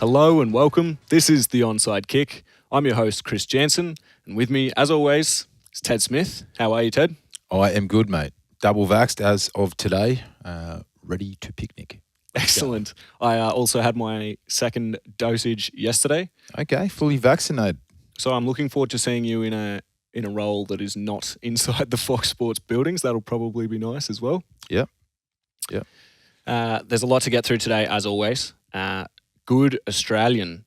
Hello and welcome. This is the Onside Kick. I'm your host, Chris Janssen, and with me, as always, is Ted Smith. How are you, Ted? I am good, mate. Double vaxxed as of today, ready to picnic. Excellent. I also had my second dosage yesterday. Okay, fully vaccinated. So I'm looking forward to seeing you in a role that is not inside the Fox Sports buildings. That'll probably be nice as well. Yep. There's a lot to get through today, as always. Good Australian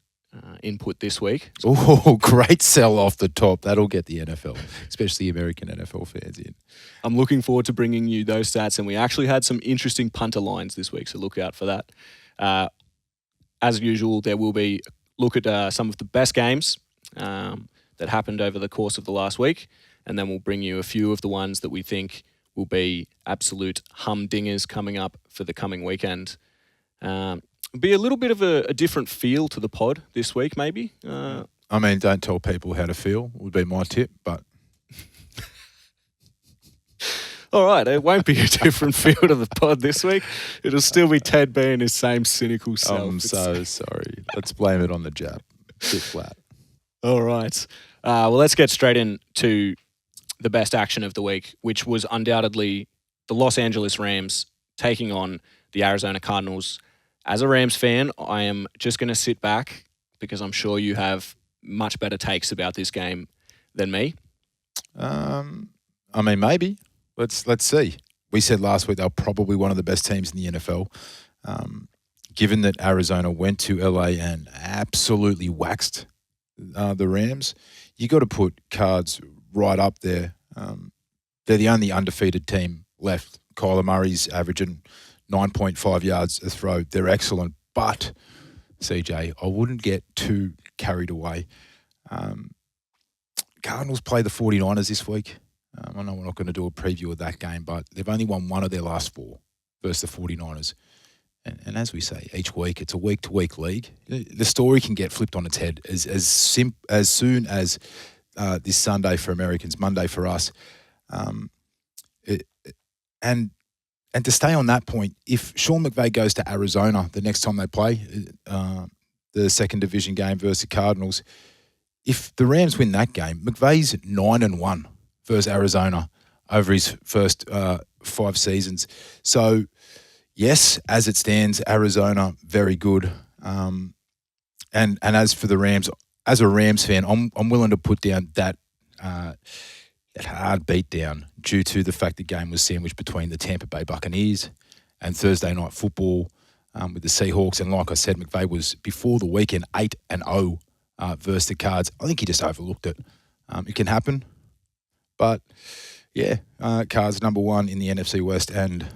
input this week. Oh, great sell off the top. That'll get the NFL, especially American NFL fans in. I'm looking forward to bringing you those stats, and we actually had some interesting punter lines this week, so look out for that. As usual, there will be a look at some of the best games that happened over the course of the last week, and then we'll bring you a few of the ones that we think will be absolute humdingers coming up for the coming weekend. Be a little bit of a different feel to the pod this week, maybe. Don't tell people how to feel would be my tip, but... All right, it won't be a different feel to the pod this week. It'll still be Ted being his same cynical self. I'm so sorry. Let's blame it on the jab. Bit flat. All right. Well, let's get straight into the best action of the week, which was undoubtedly the Los Angeles Rams taking on the Arizona Cardinals. As a Rams fan, I am just going to sit back because I'm sure you have much better takes about this game than me. Maybe. Let's see. We said last week they're probably one of the best teams in the NFL. Given that Arizona went to LA and absolutely waxed the Rams, you got to put Cards right up there. They're the only undefeated team left. Kyler Murray's averaging 9.5 yards a throw. They're excellent, but CJ, I wouldn't get too carried away. Cardinals play the 49ers this week. I know we're not going to do a preview of that game, but they've only won one of their last four versus the 49ers. And as we say, each week, it's a week-to-week league. The story can get flipped on its head as soon as this Sunday for Americans, Monday for us. And to stay on that point, if Sean McVay goes to Arizona the next time they play, the second division game versus the Cardinals, if the Rams win that game, McVay's 9-1 versus Arizona over his first 5 seasons. So, yes, as it stands, Arizona, very good. And as for the Rams, as a Rams fan, I'm willing to put down that hard beat down due to the fact the game was sandwiched between the Tampa Bay Buccaneers and Thursday Night Football with the Seahawks. And like I said, McVay was, before the weekend, 8-0 versus the Cards. I think he just overlooked it. It can happen. But, yeah, Cards number one in the NFC West and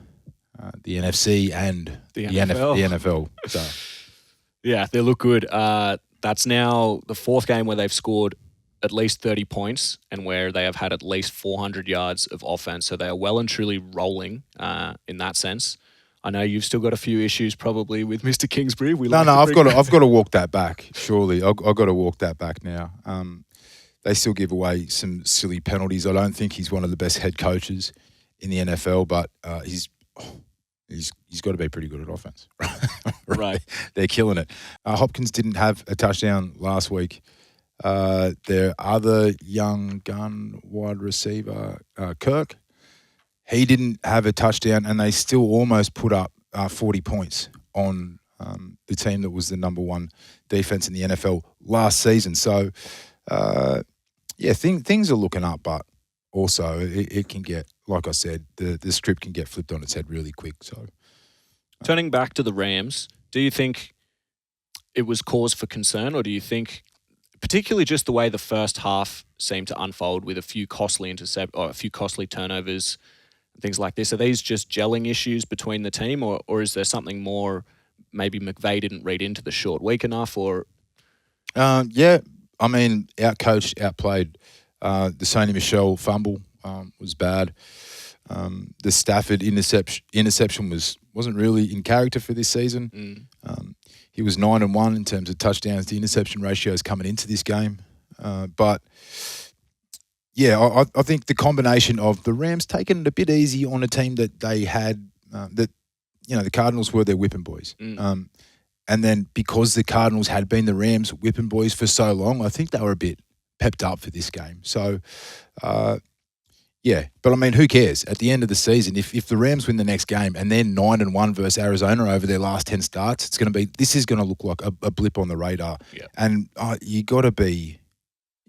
the NFC and the NFL. So. Yeah, they look good. That's now the fourth game where they've scored at least 30 points and where they have had at least 400 yards of offense. So they are well and truly rolling in that sense. I know you've still got a few issues probably with Mr. Kingsbury. I've got to walk that back. Surely, I've got to walk that back now. They still give away some silly penalties. I don't think he's one of the best head coaches in the NFL, but he's got to be pretty good at offense. Right. They're killing it. Hopkins didn't have a touchdown last week. Their other young gun wide receiver, Kirk, he didn't have a touchdown, and they still almost put up 40 points on the team that was the number one defense in the NFL last season. So, things are looking up, but also it can get, like I said, the script can get flipped on its head really quick. So, turning back to the Rams, do you think it was cause for concern, or do you think, particularly just the way the first half seemed to unfold with a few costly turnovers, things like this, are these just gelling issues between the team, or is there something more? Maybe McVay didn't read into the short week enough, or outcoached, outplayed. The Sony Michel fumble was bad. The Stafford interception wasn't really in character for this season. He was 9-1 in terms of touchdowns. The interception ratio is coming into this game. But I think the combination of the Rams taking it a bit easy on a team that they had, the Cardinals were their whipping boys. And then because the Cardinals had been the Rams whipping boys for so long, I think they were a bit pepped up for this game. So, yeah. But, I mean, who cares? At the end of the season, if the Rams win the next game and they're 9-1 versus Arizona over their last 10 starts, this is going to look like a blip on the radar. Yeah. And you got to be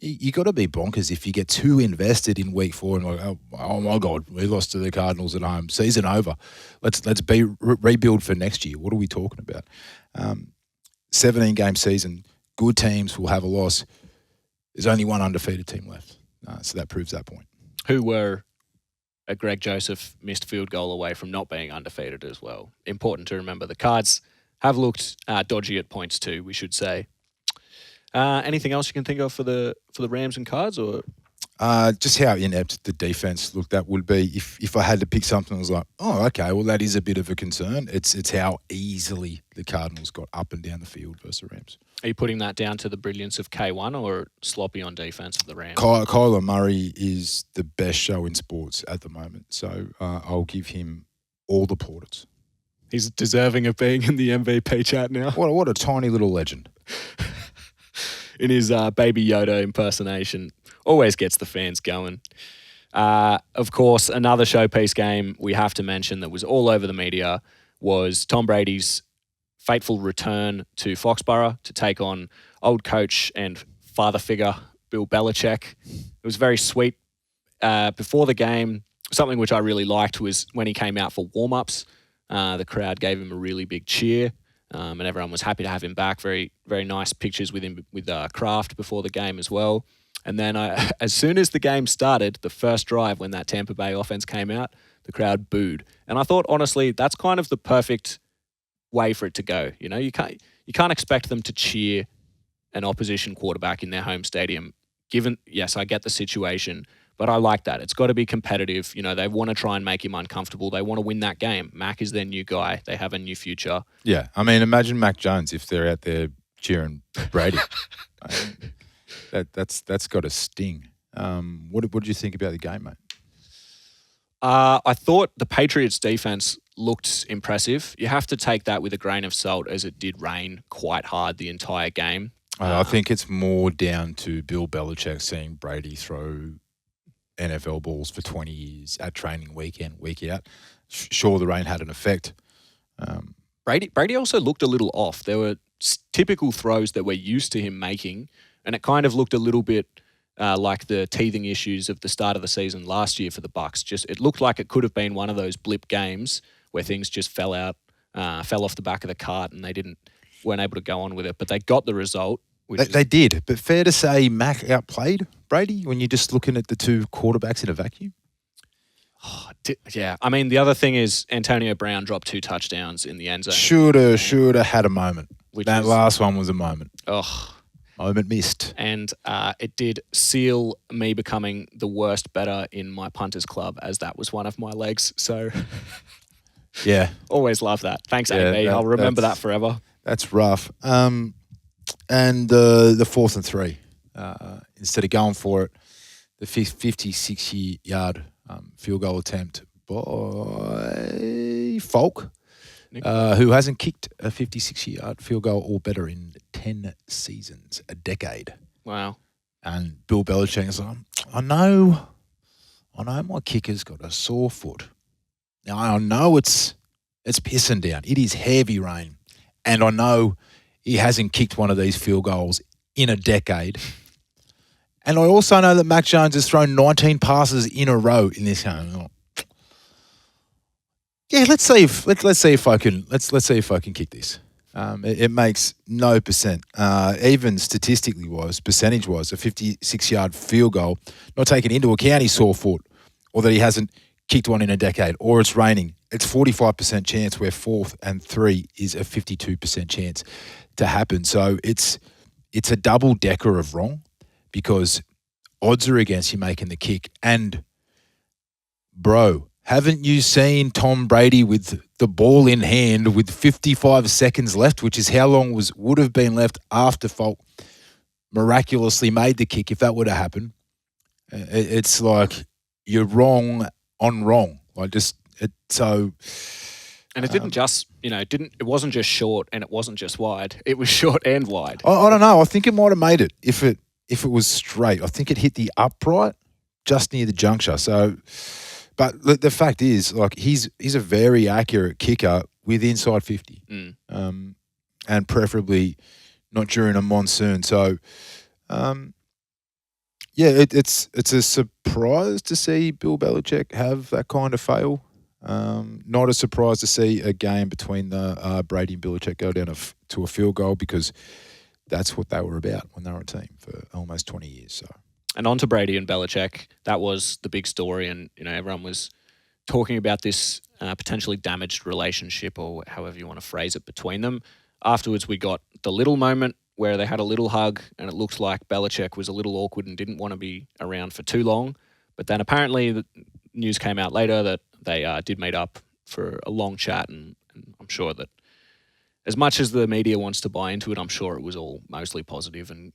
bonkers if you get too invested in week 4 and like, oh my God, we lost to the Cardinals at home. Season over. Let's rebuild for next year. What are we talking about? 17-game season. Good teams will have a loss. There's only one undefeated team left. So that proves that point. Who were a Greg Joseph missed field goal away from not being undefeated as well. Important to remember. The Cards have looked dodgy at points too, we should say. Anything else you can think of for the Rams and Cards, or just how inept the defense looked? That would be if I had to pick something. I was like, oh, okay, well that is a bit of a concern. It's how easily the Cardinals got up and down the field versus the Rams. Are you putting that down to the brilliance of K1 or sloppy on defense of the Rams? Kyler Murray is the best show in sports at the moment, so I'll give him all the plaudits. He's deserving of being in the MVP chat now. What a tiny little legend. In his Baby Yoda impersonation. Always gets the fans going. Of course, another showpiece game we have to mention that was all over the media was Tom Brady's fateful return to Foxborough to take on old coach and father figure Bill Belichick. It was very sweet. Before the game, something which I really liked was when he came out for warm-ups. The crowd gave him a really big cheer. And everyone was happy to have him back. Very, very nice pictures with him with Kraft before the game as well. And then as soon as the game started, the first drive when that Tampa Bay offense came out, the crowd booed. And I thought, honestly, that's kind of the perfect way for it to go. You know, you can't expect them to cheer an opposition quarterback in their home stadium. Given, yes, I get the situation, but I like that. It's got to be competitive. You know, they want to try and make him uncomfortable. They want to win that game. Mac is their new guy. They have a new future. Yeah. I mean, imagine Mac Jones if they're out there cheering Brady. That's got a sting. What did you think about the game, mate? I thought the Patriots' defense looked impressive. You have to take that with a grain of salt as it did rain quite hard the entire game. I think it's more down to Bill Belichick seeing Brady throw NFL balls for 20 years at training week in, week out. Sure, the rain had an effect. Brady also looked a little off. There were typical throws that we're used to him making, and it kind of looked a little bit like the teething issues of the start of the season last year for the Bucs. It looked like it could have been one of those blip games where things just fell off the back of the cart, and they weren't able to go on with it. But they got the result. They did, but fair to say Mac outplayed Brady when you're just looking at the two quarterbacks in a vacuum? Yeah. I mean, the other thing is Antonio Brown dropped 2 touchdowns in the end zone. Should have had a moment. That last one was a moment. Moment missed. And it did seal me becoming the worst bettor in my punters club, as that was one of my legs. So, yeah. Always love that. Thanks, AB. I'll remember that forever. That's rough. And the 4th and 3, instead of going for it, the 56-yard field goal attempt by Falk, who hasn't kicked a 56-yard field goal or better in 10 seasons, a decade. Wow. And Bill Belichick is like, I know my kicker's got a sore foot. Now, I know it's pissing down. It is heavy rain. And I know he hasn't kicked one of these field goals in a decade. And I also know that Mac Jones has thrown 19 passes in a row in this game. Yeah, let's see if I can kick this. It makes no percent. Even statistically percentage-wise, a 56-yard field goal, not taking into account his sore foot, or that he hasn't kicked one in a decade, or it's raining. It's 45% chance, where 4th and 3 is a 52% chance to happen. So it's a double decker of wrong, because odds are against you making the kick. And bro, haven't you seen Tom Brady with the ball in hand with 55 seconds left, which is how long would have been left after Falk miraculously made the kick? If that would have happened, it's like you're wrong on wrong. So And it didn't just, it wasn't just short and it wasn't just wide. It was short and wide. I don't know. I think it might have made it if it was straight. I think it hit the upright just near the juncture. So, but the fact is, like, he's a very accurate kicker with inside 50, and preferably not during a monsoon. So, it's a surprise to see Bill Belichick have that kind of fail. Not a surprise to see a game between the Brady and Belichick go down to a field goal, because that's what they were about when they were a team for almost 20 years. So, and on to Brady and Belichick, that was the big story, and everyone was talking about this potentially damaged relationship, or however you want to phrase it, between them. Afterwards, we got the little moment where they had a little hug, and it looked like Belichick was a little awkward and didn't want to be around for too long. But then apparently the news came out later that they did meet up for a long chat, and I'm sure that as much as the media wants to buy into it, I'm sure it was all mostly positive and,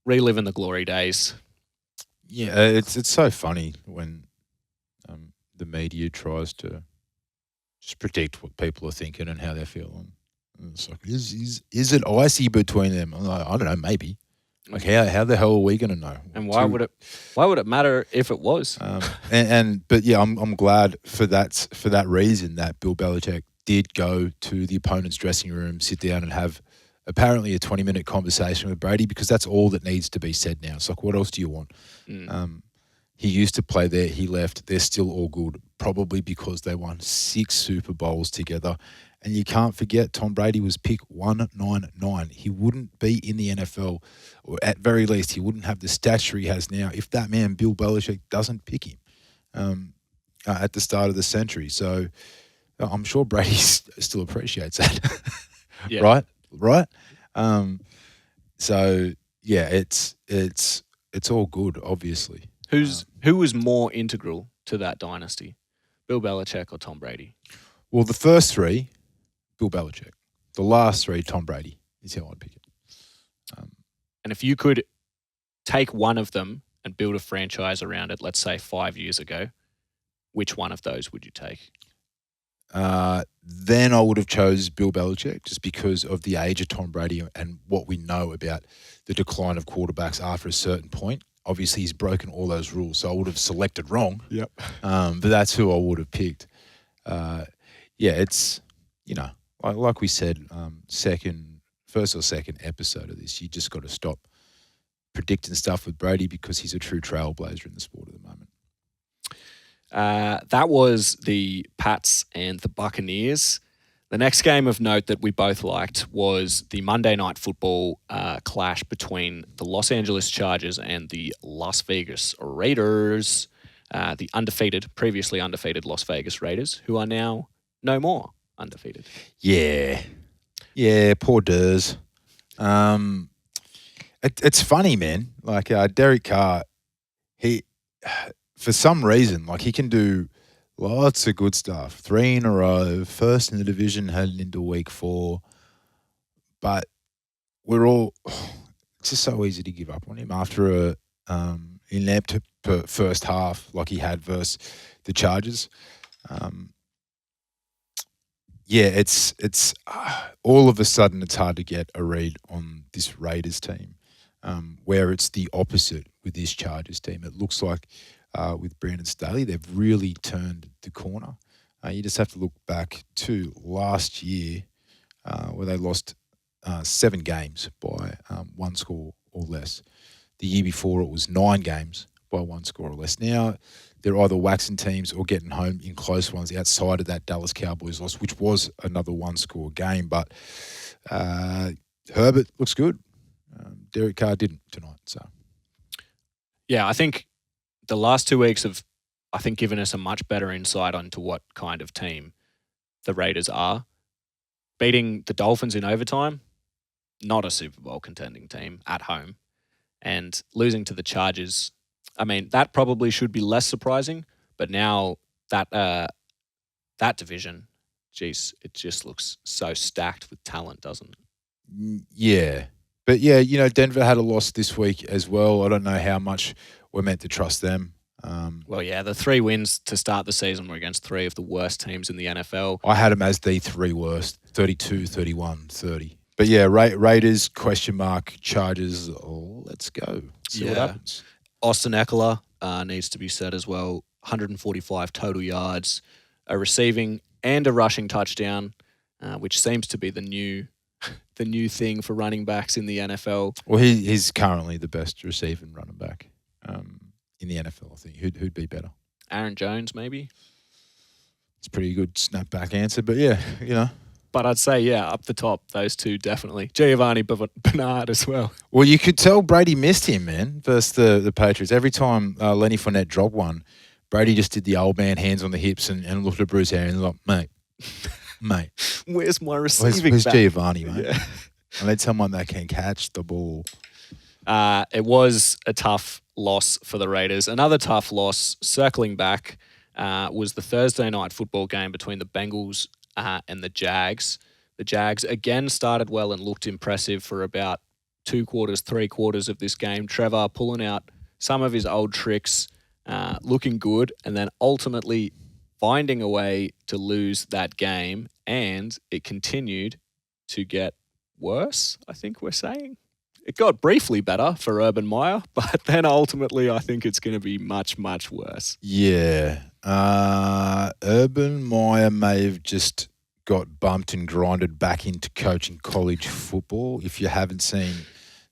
reliving the glory days. Yeah, it's so funny when the media tries to just predict what people are thinking and how they're feeling. And it's like, is it icy between them? I'm like, I don't know, maybe. Like, how the hell are we going to know? And why would it matter if it was? But yeah, I'm glad for that reason that Bill Belichick did go to the opponent's dressing room, sit down and have apparently a 20-minute conversation with Brady, because that's all that needs to be said now. It's like, what else do you want? He used to play there. He left. They're still all good, probably because they won 6 Super Bowls together. And you can't forget, Tom Brady was pick 199. He wouldn't be in the NFL, or at very least, he wouldn't have the stature he has now if that man, Bill Belichick, doesn't pick him at the start of the century. So I'm sure Brady still appreciates that. Yeah. Right? So, yeah, it's all good, obviously. Who was more integral to that dynasty, Bill Belichick or Tom Brady? Well, the first 3, Bill Belichick. The last 3, Tom Brady, is how I'd pick it. And if you could take one of them and build a franchise around it, let's say 5 years ago, which one of those would you take? Then I would have chose Bill Belichick, just because of the age of Tom Brady and what we know about the decline of quarterbacks after a certain point. Obviously, he's broken all those rules, so I would have selected wrong. Yep. But that's who I would have picked. It's, like we said, first or second episode of this, you just got to stop predicting stuff with Brady, because he's a true trailblazer in the sport at the moment. That was the Pats and the Buccaneers. The next game of note that we both liked was the Monday Night Football clash between the Los Angeles Chargers and the Las Vegas Raiders, the previously undefeated Las Vegas Raiders, who are now no more undefeated. Yeah, poor Durs. It's funny, man. Like, Derek Carr, he, for some reason, like, he can do lots of good stuff. 3 in a row, first in the division heading into week 4. But it's just so easy to give up on him after a inept first half like he had versus the Chargers. It's all of a sudden it's hard to get a read on this Raiders team, where it's the opposite with this Chargers team. It looks like with Brandon Staley, they've really turned the corner. You just have to look back to last year where they lost 7 games by 1 score or less. The year before, it was 9 games by 1 score or less. Now, they're either waxing teams or getting home in close ones outside of that Dallas Cowboys loss, which was another 1-score game. But Herbert looks good. Derek Carr didn't tonight. So, yeah, I think the last 2 weeks have, given us a much better insight onto what kind of team the Raiders are. Beating the Dolphins in overtime, not a Super Bowl contending team at home. And losing to the Chargers, that probably should be less surprising. But now that division, geez, it just looks so stacked with talent, doesn't it? Yeah. But, yeah, Denver had a loss this week as well. I don't know how much we're meant to trust them. Well, yeah, the 3 wins to start the season were against 3 of the worst teams in the NFL. I had them as the 3 worst, 32, 31, 30. But yeah, Raiders, question mark, Chargers, let's go. See what happens. Austin Eckler needs to be said as well. 145 total yards, a receiving and a rushing touchdown, which seems to be the new thing for running backs in the NFL. Well, he's currently the best receiving running back in the NFL, I think. Who'd be better? Aaron Jones, maybe? It's a pretty good snapback answer, but yeah, you know. But I'd say, yeah, up the top, those two definitely. Giovanni Bernard as well. Well, you could tell Brady missed him, man, versus the Patriots. Every time Lenny Fournette dropped one, Brady just did the old man, hands on the hips, and looked at Bruce Arians and like, mate. Where's my receiving Where's back? Giovanni, mate? Yeah. I need someone that can catch the ball. It was a tough loss for the Raiders. Another tough loss, circling back, was the Thursday night football game between the Bengals and the Jags. The Jags again started well and looked impressive for about 2 quarters, 3 quarters of this game. Trevor pulling out some of his old tricks, looking good, and then ultimately finding a way to lose that game. And it continued to get worse, I think we're saying. It got briefly better for Urban Meyer, but then ultimately I think it's going to be much, much worse. Yeah. Urban Meyer may have just got bumped and grinded back into coaching college football. If you haven't seen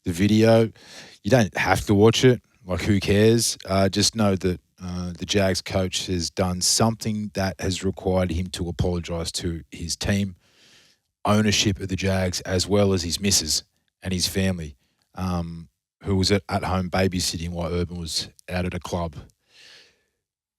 the video, you don't have to watch it. Like, who cares? Just know that the Jags coach has done something that has required him to apologise to his team, ownership of the Jags, as well as his missus and his family, who was at home babysitting while Urban was out at a club.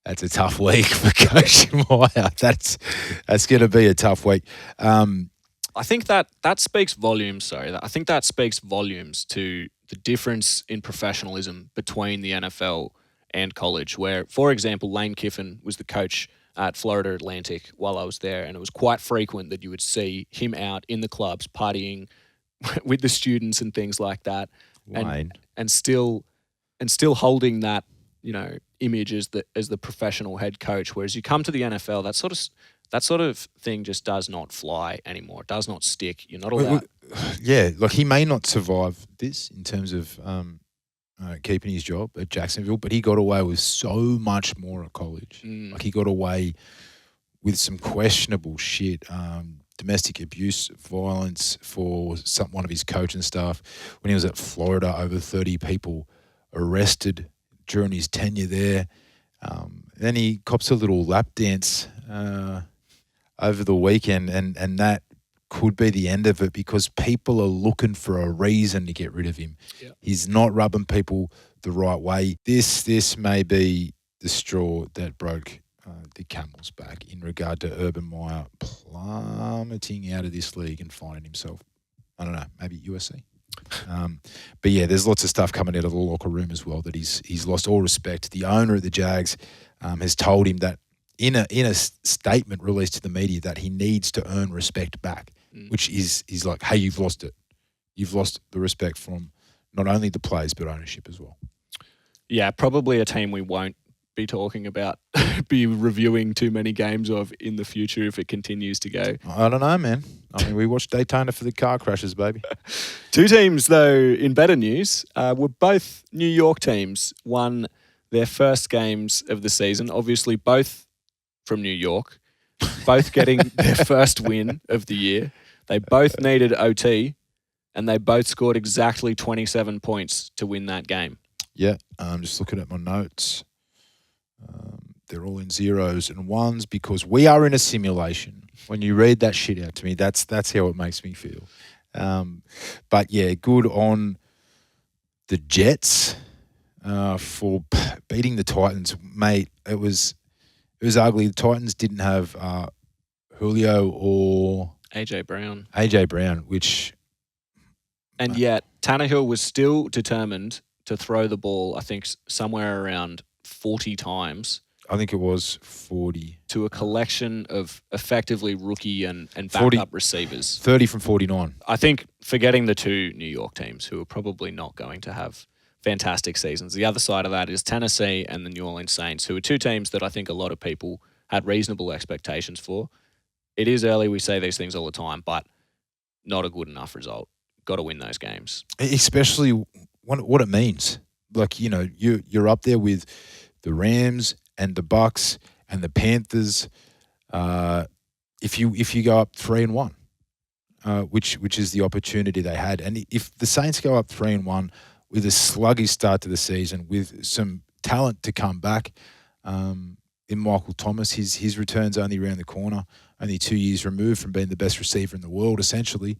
That's a tough week for Coach Meyer. That's going to be a tough week. I think that speaks volumes. I think that speaks volumes to the difference in professionalism between the NFL and college, where, for example, Lane Kiffin was the coach at Florida Atlantic while I was there, and it was quite frequent that you would see him out in the clubs partying with the students and things like that, and still holding that, you know, image as the professional head coach. Whereas you come to the NFL, that sort of thing just does not fly anymore. It does not stick. You're not allowed. Yeah, like, he may not survive this in terms of keeping his job at Jacksonville, but he got away with so much more at college. Like, he got away with some questionable shit, domestic abuse, violence for one of his coaching staff. When he was at Florida, over 30 people arrested during his tenure there. Then he cops a little lap dance over the weekend, and that could be the end of it, because people are looking for a reason to get rid of him. Yep. He's not rubbing people the right way. This may be the straw that broke the camel's back in regard to Urban Meyer plummeting out of this league and finding himself, I don't know, maybe USC. But yeah, there's lots of stuff coming out of the locker room as well that he's lost all respect. The owner of the Jags has told him that in a statement released to the media that he needs to earn respect back, which is like, hey, you've lost it. You've lost the respect from not only the players but ownership as well. Yeah, probably a team we won't be talking about, be reviewing too many games of in the future if it continues to go. I don't know, man. I mean, we watched Daytona for the car crashes, baby. 2 teams, though, in better news, were both New York teams, won their first games of the season. Obviously, both from New York, both getting their first win of the year. They both needed OT, and they both scored exactly 27 points to win that game. Yeah, I'm just looking at my notes. They're all in 0s and 1s because we are in a simulation. When you read that shit out to me, that's how it makes me feel. But yeah, good on the Jets for beating the Titans, mate. It was ugly. The Titans didn't have Julio or AJ Brown, and yet Tannehill was still determined to throw the ball, I think, somewhere around 40 times. I think it was 40. To a collection of effectively rookie and backup receivers. 30 from 49. I think, forgetting the 2 New York teams who are probably not going to have fantastic seasons. The other side of that is Tennessee and the New Orleans Saints, who are two teams that I think a lot of people had reasonable expectations for. It is early, we say these things all the time, but not a good enough result. Got to win those games. Especially what it means. Like, you're up there with the Rams and the Bucks and the Panthers. If you go up 3-1, which is the opportunity they had, and if the Saints go up 3-1 with a sluggish start to the season, with some talent to come back, in Michael Thomas, his return's only around the corner, only 2 years removed from being the best receiver in the world, essentially.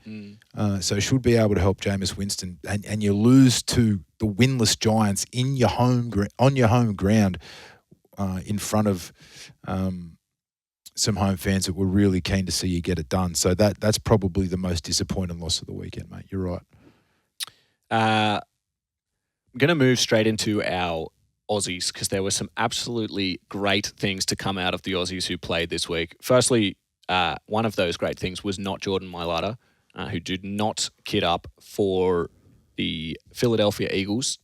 So should be able to help Jameis Winston, and you lose to the winless Giants on your home ground, in front of some home fans that were really keen to see you get it done. So that's probably the most disappointing loss of the weekend, mate. You're right. I'm going to move straight into our Aussies because there were some absolutely great things to come out of the Aussies who played this week. Firstly, one of those great things was not Jordan Mailata, who did not kit up for the Philadelphia Eagles.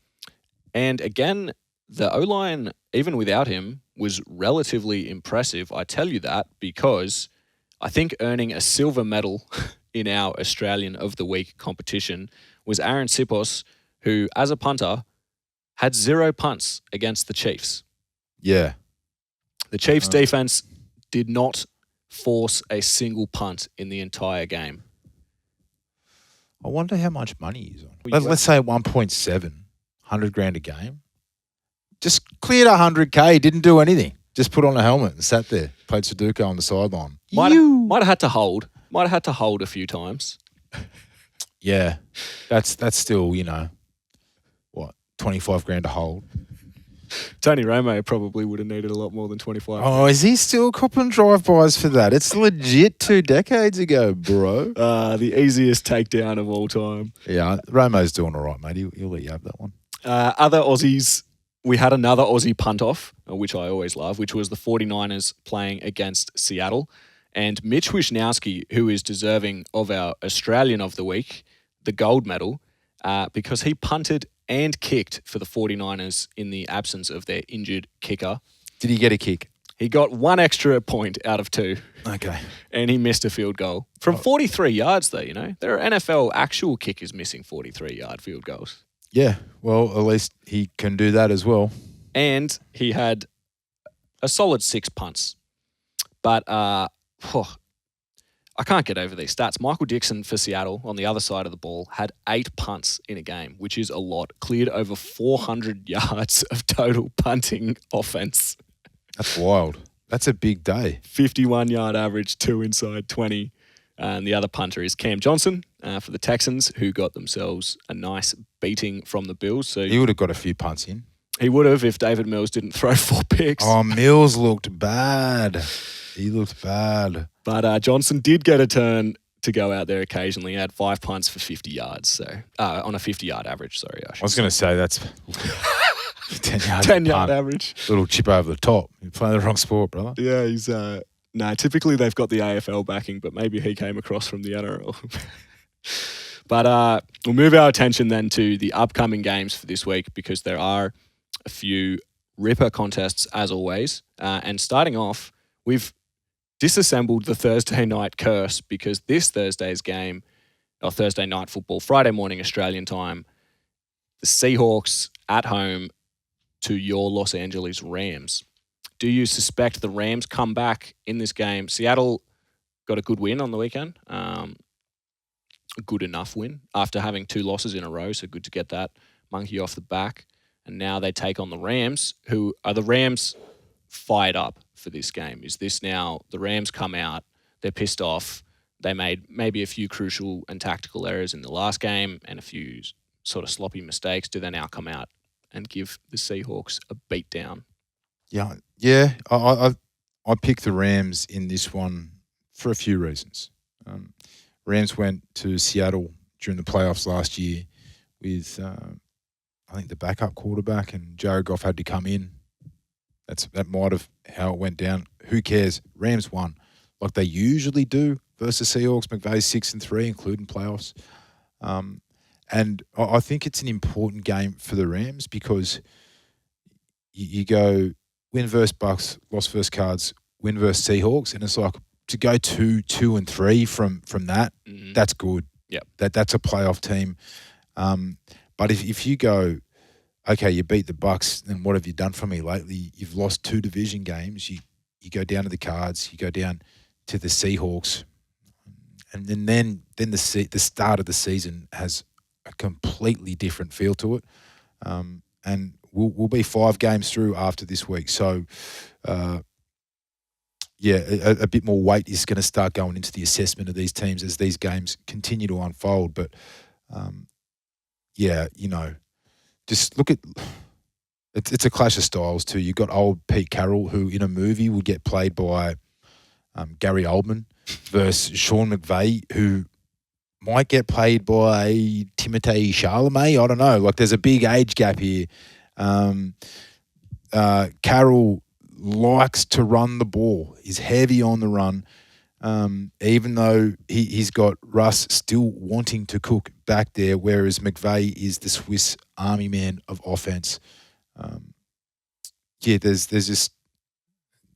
And again, the O-line, even without him, was relatively impressive. I tell you that because I think earning a silver medal in our Australian of the Week competition was Aaron Sipos, who, as a punter, had 0 punts against the Chiefs. Yeah. The Chiefs' defense did not force a single punt in the entire game. I wonder how much money he's on. Let's say 1.7, 100 grand a game. Just cleared 100K, didn't do anything. Just put on a helmet and sat there, played Sudoku on the sideline. Might have had to hold. Might have had to hold a few times. Yeah, that's still, 25 grand to hold. Tony Romo probably would have needed a lot more than 25. Oh, is he still copping drive-bys for that? It's legit 2 decades ago, bro. The easiest takedown of all time. Yeah, Romo's doing all right, mate. He'll let you have that one. Other Aussies, we had another Aussie punt-off, which I always love, which was the 49ers playing against Seattle. And Mitch Wishnowsky, who is deserving of our Australian of the Week, the gold medal, because he punted and kicked for the 49ers in the absence of their injured kicker. Did he get a kick? He got 1 extra point out of 2. Okay. And he missed a field goal. From 43 yards, though, There are NFL actual kickers missing 43-yard field goals. Yeah, well, at least he can do that as well. And he had a solid 6 punts. But I can't get over these stats. Michael Dixon for Seattle on the other side of the ball had 8 punts in a game, which is a lot. Cleared over 400 yards of total punting offense. That's wild. That's a big day. 51-yard average, 2 inside 20. And the other punter is Cam Johnson for the Texans, who got themselves a nice beating from the Bills. So he would have got a few punts in. He would have if David Mills didn't throw 4 picks. Oh, Mills looked bad. He looked bad. But Johnson did get a turn to go out there occasionally. He had 5 punts for 50 yards. So on a 50-yard average, sorry. I was going to say that's 10-yard average. Little chip over the top. You're playing the wrong sport, brother. Yeah, he's... typically they've got the AFL backing, but maybe he came across from the NRL. But we'll move our attention then to the upcoming games for this week because there are a few ripper contests as always. And starting off, we've disassembled the Thursday night curse because this Thursday's game, or Thursday night football, Friday morning Australian time, the Seahawks at home to your Los Angeles Rams. Do you suspect the Rams come back in this game? Seattle got a good win on the weekend. A good enough win after having 2 losses in a row, so good to get that monkey off the back. And now they take on the Rams, who are the Rams fired up for this game? Is this now the Rams come out, they're pissed off, they made maybe a few crucial and tactical errors in the last game and a few sort of sloppy mistakes. Do they now come out and give the Seahawks a beatdown? Yeah. I picked the Rams in this one for a few reasons. Rams went to Seattle during the playoffs last year with, I think, the backup quarterback, and Jared Goff had to come in. That might have how it went down. Who cares? Rams won like they usually do versus Seahawks. McVay's 6-3, including playoffs. And I think it's an important game for the Rams because you go win versus Bucks, loss versus Cards, win versus Seahawks, and it's like to go 2-3 from that, that's good. Yeah. That's a playoff team. But if you go, okay, you beat the Bucks, then what have you done for me lately? You've lost 2 division games. You go down to the Cards, you go down to the Seahawks, and then the start of the season has a completely different feel to it. And we'll be 5 games through after this week. So, a bit more weight is going to start going into the assessment of these teams as these games continue to unfold. But, just look at it's a clash of styles too. You've got old Pete Carroll, who in a movie would get played by Gary Oldman, versus Sean McVay, who might get played by Timothée Chalamet. I don't know. Like, there's a big age gap here. Carroll likes to run the ball. He's heavy on the run, even though he's got Russ still wanting to cook back there, whereas McVay is the Swiss Army man of offense. There's just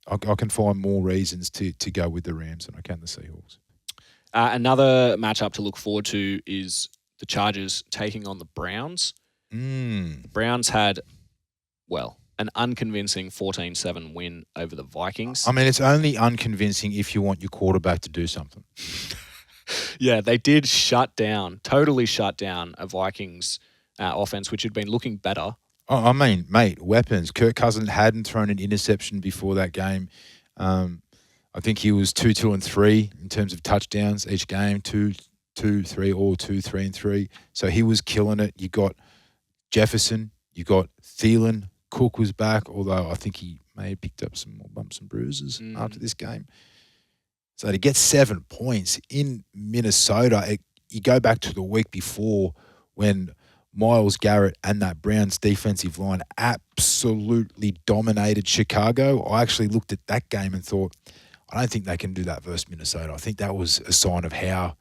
I can find more reasons to go with the Rams than I can the Seahawks. Another matchup to look forward to is the Chargers taking on the Browns. The Browns had, an unconvincing 14-7 win over the Vikings. I mean, it's only unconvincing if you want your quarterback to do something. Yeah, they did totally shut down a Vikings offense, which had been looking better. Oh, I mean, mate, weapons. Kirk Cousins hadn't thrown an interception before that game. I think he was 2-3 in terms of touchdowns each game, 2-3, or 2-3. So he was killing it. You got Jefferson, you got Thielen, Cook was back, although I think he may have picked up some more bumps and bruises after this game. So to get 7 points in Minnesota, you go back to the week before when Myles Garrett and that Browns defensive line absolutely dominated Chicago. I actually looked at that game and thought, I don't think they can do that versus Minnesota. I think that was a sign of how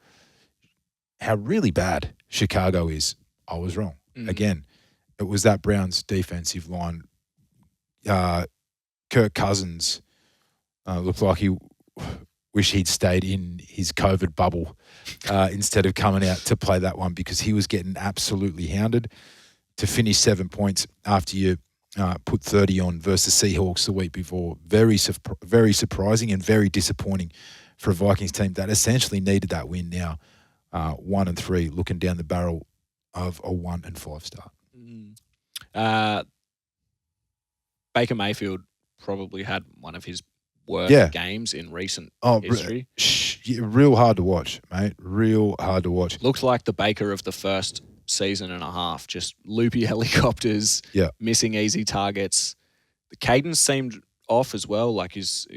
really bad Chicago is. I was wrong. Again, it was that Browns defensive line. Kirk Cousins looked like he wished he'd stayed in his COVID bubble instead of coming out to play that one, because he was getting absolutely hounded. To finish 7 points after you put 30 on versus Seahawks the week before, very surprising and very disappointing for a Vikings team that essentially needed that win now. 1-3, looking down the barrel of a 1-5 start. Baker Mayfield probably had one of his worst games in recent history. Real hard to watch, mate. Real hard to watch. Looks like the Baker of the first season and a half. Just loopy helicopters, missing easy targets. The cadence seemed off as well, like his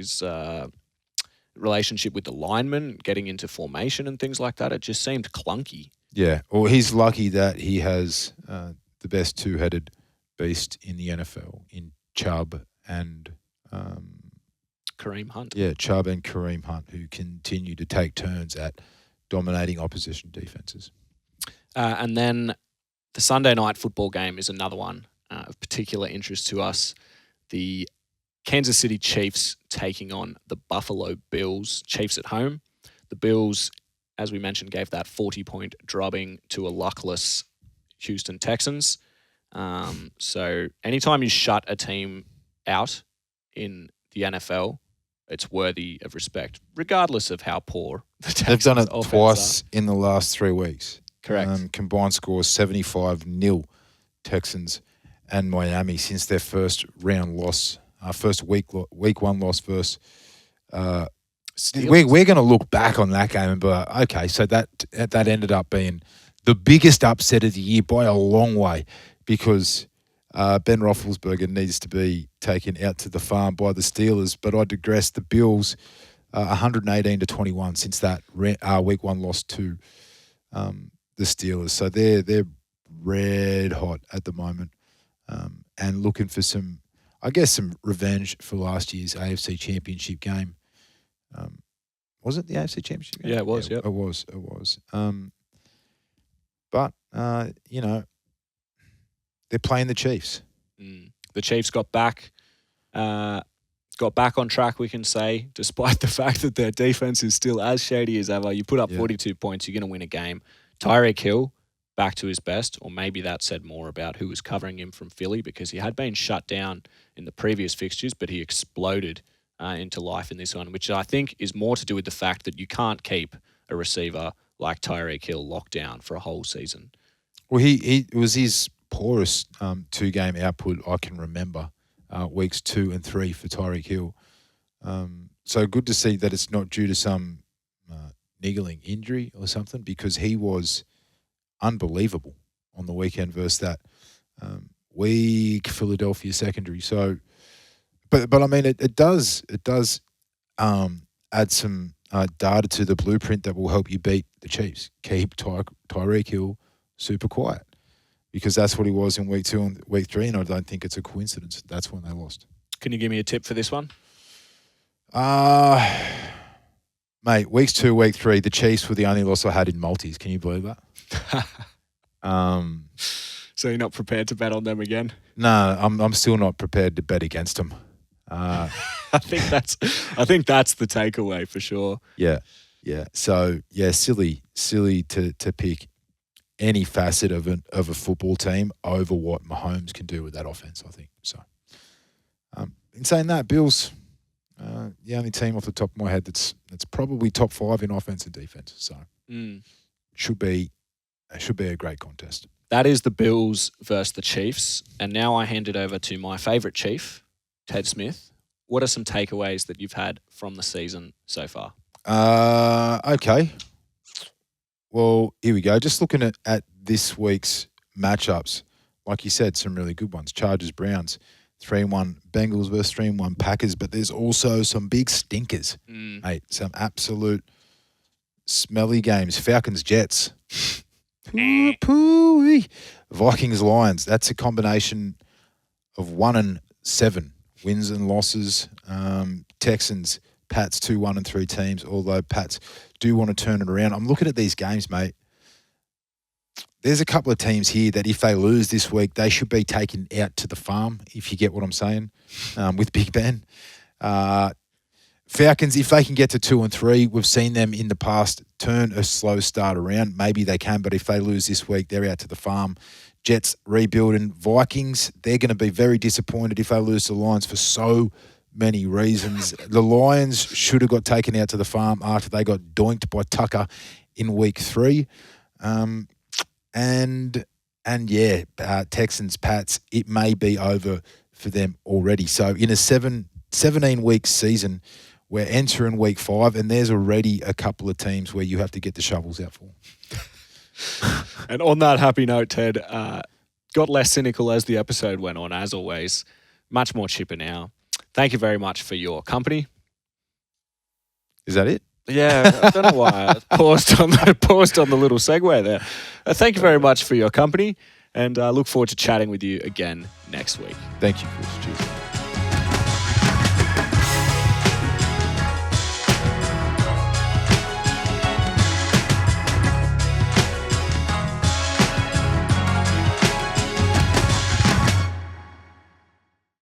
relationship with the linemen, getting into formation and things like that. It just seemed clunky. Yeah, well, he's lucky that he has the best two-headed beast in the NFL in Chubb and Kareem Hunt. Yeah, Chubb and Kareem Hunt, who continue to take turns at dominating opposition defenses. And then the Sunday night football game is another one of particular interest to us. The Kansas City Chiefs taking on the Buffalo Bills. Chiefs at home. The Bills, as we mentioned, gave that 40-point drubbing to a luckless Houston Texans. So anytime you shut a team out in the NFL, it's worthy of respect, regardless of how poor the Texans They've done it twice are. in the last 3 weeks. Correct. Combined scores 75-0 Texans and Miami since their first round loss, first week one loss versus. We're going to look back on that game and be like, okay, so that ended up being the biggest upset of the year by a long way, because Ben Roethlisberger needs to be taken out to the farm by the Steelers. But I digress. The Bills, 118-21 since that week one loss to the Steelers. So they're red hot at the moment, and looking for some revenge for last year's AFC Championship game. Was it the AFC Championship game? Yeah, it was. Yeah, yep. It was. But you know, they're playing the Chiefs. The Chiefs got back on track, we can say, despite the fact that their defense is still as shady as ever. You put up 42 points, you're going to win a game. Tyreek Hill, back to his best, or maybe that said more about who was covering him from Philly, because he had been shut down in the previous fixtures, but he exploded into life in this one, which I think is more to do with the fact that you can't keep a receiver like Tyreek Hill locked down for a whole season. Well, he it was his poorest 2-game output I can remember, weeks 2 and 3 for Tyreek Hill. So good to see that it's not due to some niggling injury or something, because he was unbelievable on the weekend versus that weak Philadelphia secondary. So, but I mean, it does add some data to the blueprint that will help you beat the Chiefs. Keep Tyreek Hill super quiet, because that's what he was in week 2 and week 3, and I don't think it's a coincidence. That's when they lost. Can you give me a tip for this one? Mate, weeks 2, week 3, the Chiefs were the only loss I had in multis. Can you believe that? So you're not prepared to bet on them again? No, I'm still not prepared to bet against them. I think that's the takeaway for sure. Yeah. So yeah, silly to pick any facet of a football team over what Mahomes can do with that offense, I think. So, in saying that, Bills, the only team off the top of my head that's probably top 5 in offense and defense. So, should be a great contest. That is the Bills versus the Chiefs. And now I hand it over to my favourite Chief, Ted Smith. What are some takeaways that you've had from the season so far? Okay. Well, here we go. Just looking at this week's matchups, like you said, some really good ones. Chargers, Browns, 3-1 Bengals versus 3-1 Packers, but there's also some big stinkers, mate. Some absolute smelly games. Falcons, Jets. Pooey. Vikings, Lions. That's a combination of 1-7 wins and losses. Texans, Pats, 2-1 and 3 teams, although Pats do want to turn it around. I'm looking at these games, mate. There's a couple of teams here that if they lose this week, they should be taken out to the farm, if you get what I'm saying, with Big Ben. Falcons, if they can get to 2 and 3, we've seen them in the past turn a slow start around. Maybe they can, but if they lose this week, they're out to the farm. Jets rebuilding. Vikings, they're going to be very disappointed if they lose to the Lions for so many reasons. The Lions should have got taken out to the farm after they got doinked by Tucker in week 3. Texans, Pats, it may be over for them already. So in a 17-week season, we're entering week 5, and there's already a couple of teams where you have to get the shovels out for. And on that happy note, Ted, got less cynical as the episode went on, as always. Much more chipper now. Thank you very much for your company. Is that it? Yeah, I don't know why I paused on the little segue there. Thank you very much for your company, and I look forward to chatting with you again next week. Thank you, Chris. Cheers.